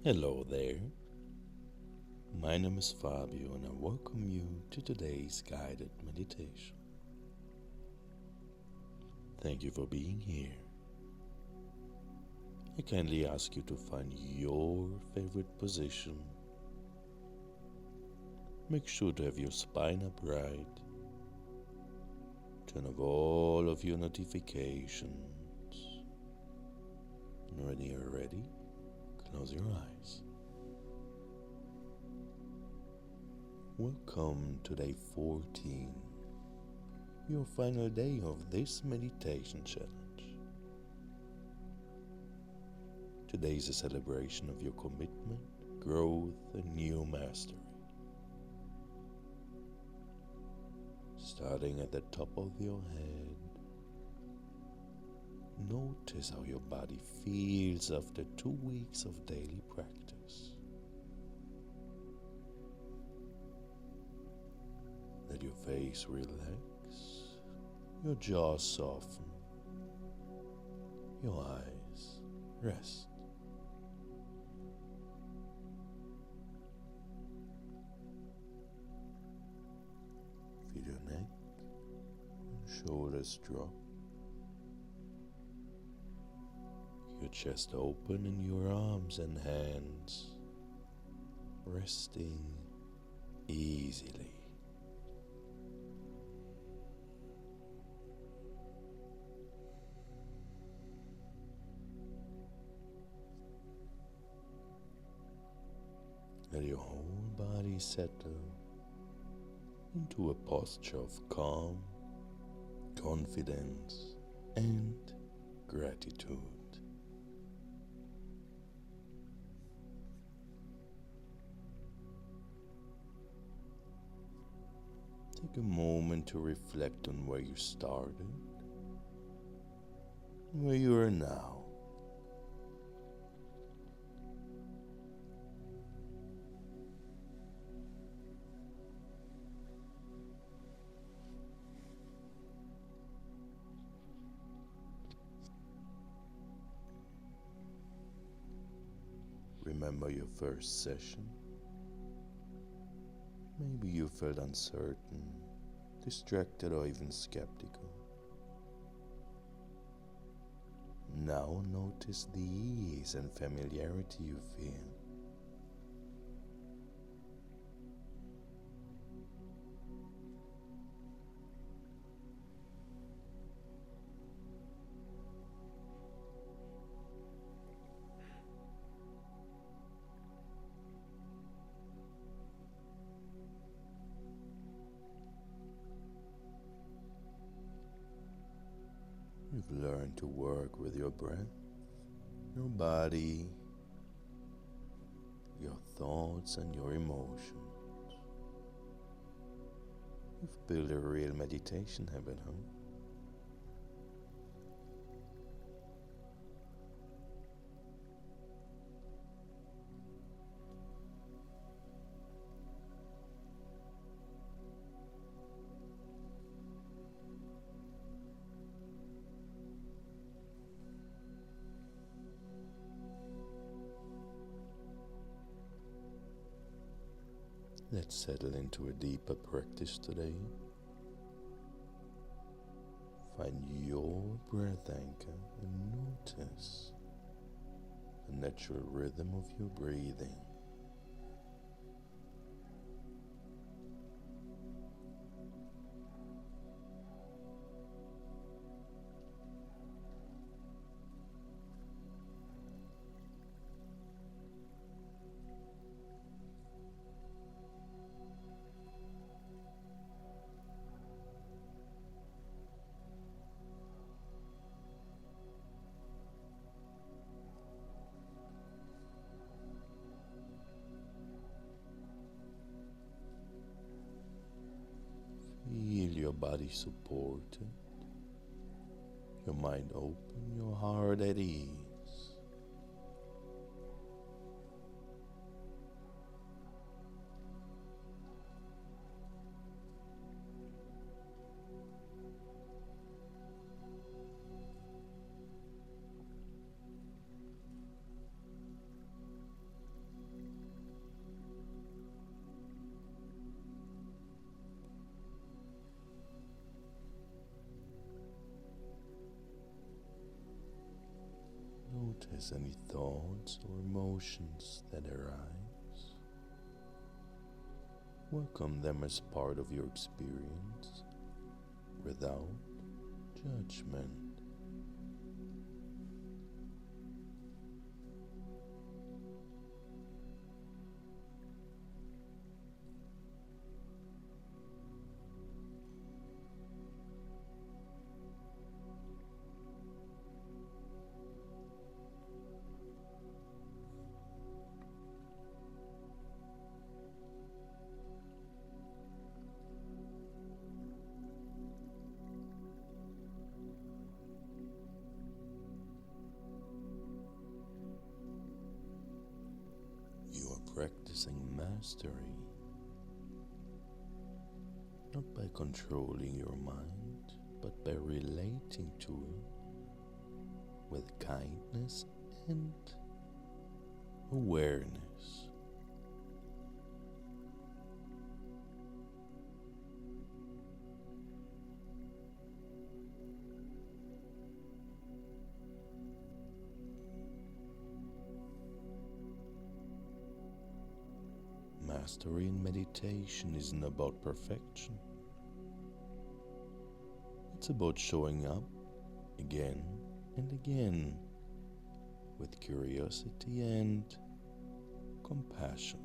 Hello there. My name is Fabio and I welcome you to today's guided meditation. Thank you for being here. I kindly ask you to find your favorite position. Make sure to have your spine upright. Turn off all of your notifications. And when you're ready, close your eyes. Welcome to day 14, your final day of this meditation challenge. Today is a celebration of your commitment, growth, and new mastery. Starting at the top of your head, notice how your body feels after 2 weeks of daily practice. Let your face relax, your jaw soften, your eyes rest. Feel your neck and shoulders drop, your chest open and your arms and hands resting easily. Let your whole body settle into a posture of calm, confidence, and gratitude. Take a moment to reflect on where you started and where you are now. Remember your first session? Maybe you felt uncertain, distracted, or even skeptical. Now notice the ease and familiarity you feel. You've learned to work with your breath, your body, your thoughts, and your emotions. You've built a real meditation habit, huh? Let's settle into a deeper practice today. Find your breath anchor and notice the natural rhythm of your breathing. Feel your body supported, your mind open, your heart at ease. Notice any thoughts or emotions that arise. Welcome them as part of your experience without judgment. You are practicing mastery, not by controlling your mind, but by relating to it with kindness and awareness. Mastery in meditation isn't about perfection. It's about showing up again and again with curiosity and compassion.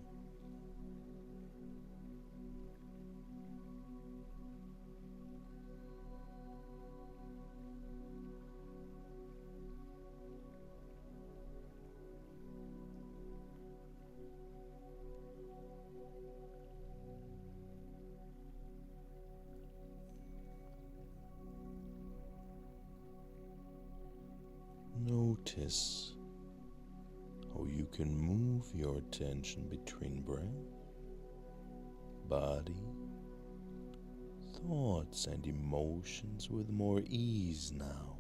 Notice how you can move your attention between breath, body, thoughts, and emotions with more ease now.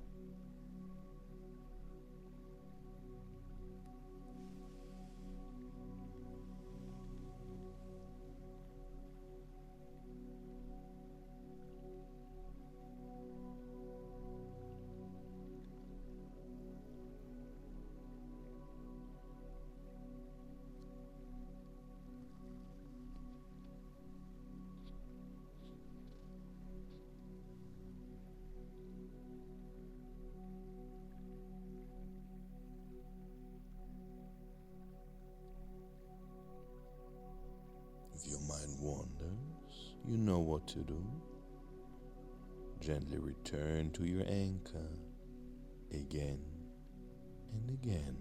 If your mind wanders, you know what to do. Gently return to your anchor again and again.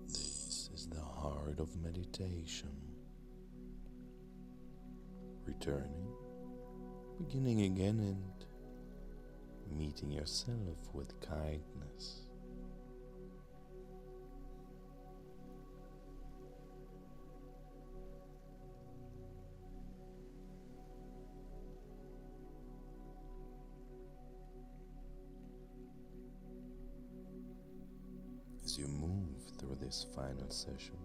This is the heart of meditation. Returning, beginning again, and meeting yourself with kindness. As you move through this final session,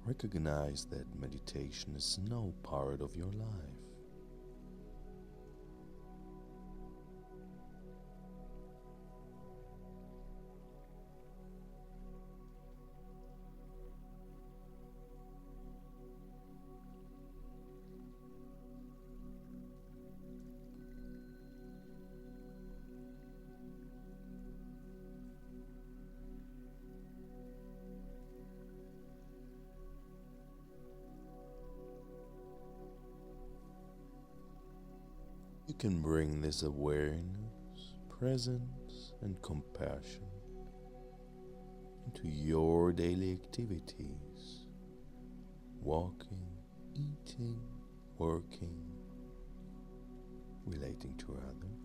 recognize that meditation is now part of your life. You can bring this awareness presence and compassion into your daily activities, walking, eating, working, relating to others.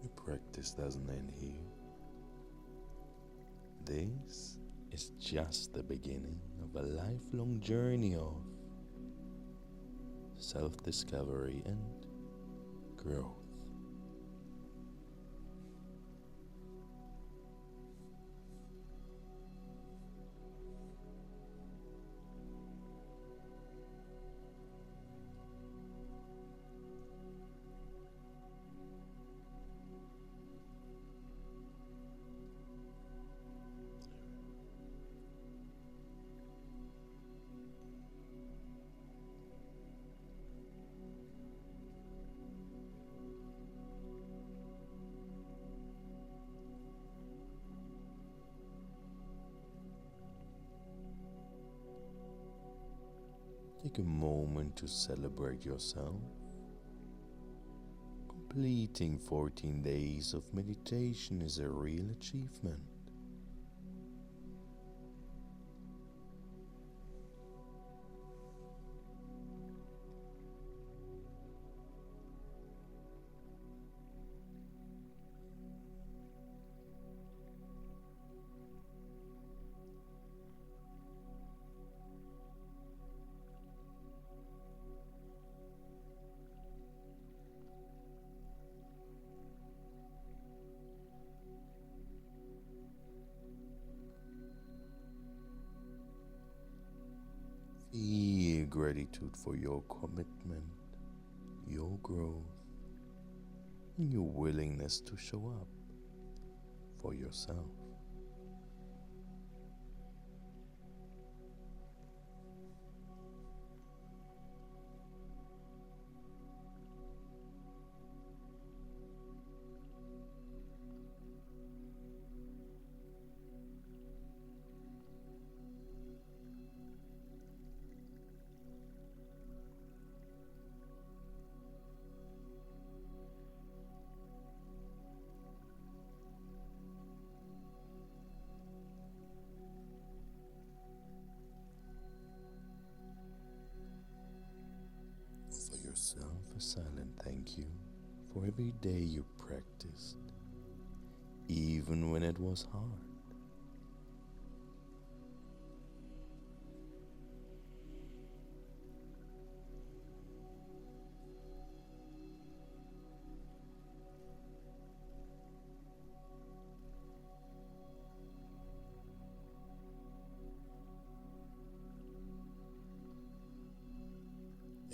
Your practice doesn't end here. This is just the beginning of a lifelong journey of self-discovery and growth. Take a moment to celebrate yourself. Completing 14 days of meditation is a real achievement. Feel gratitude for your commitment, your growth, and your willingness to show up for yourself. Offer yourself a silent thank you for every day you practiced, even when it was hard.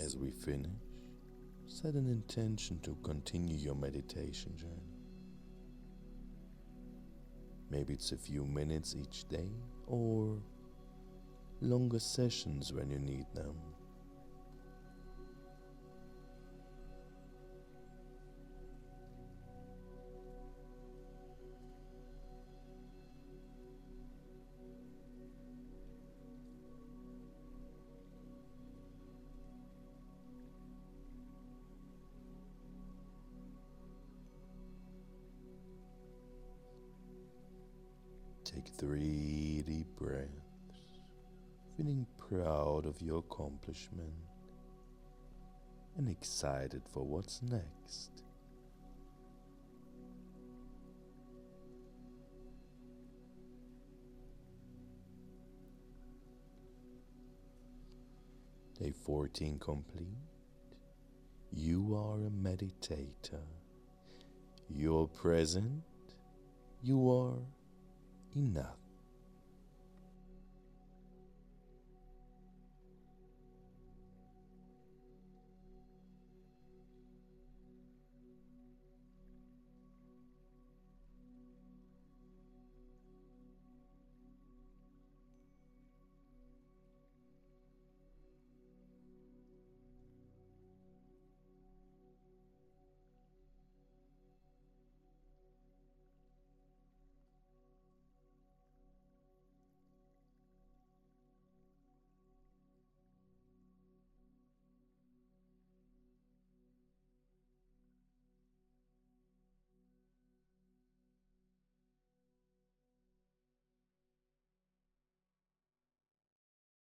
As we finish, set an intention to continue your meditation journey. Maybe it's a few minutes each day or longer sessions when you need them. Take 3 deep breaths, feeling proud of your accomplishment and excited for what's next. Day 14 complete. You are a meditator. You're present. You are enough.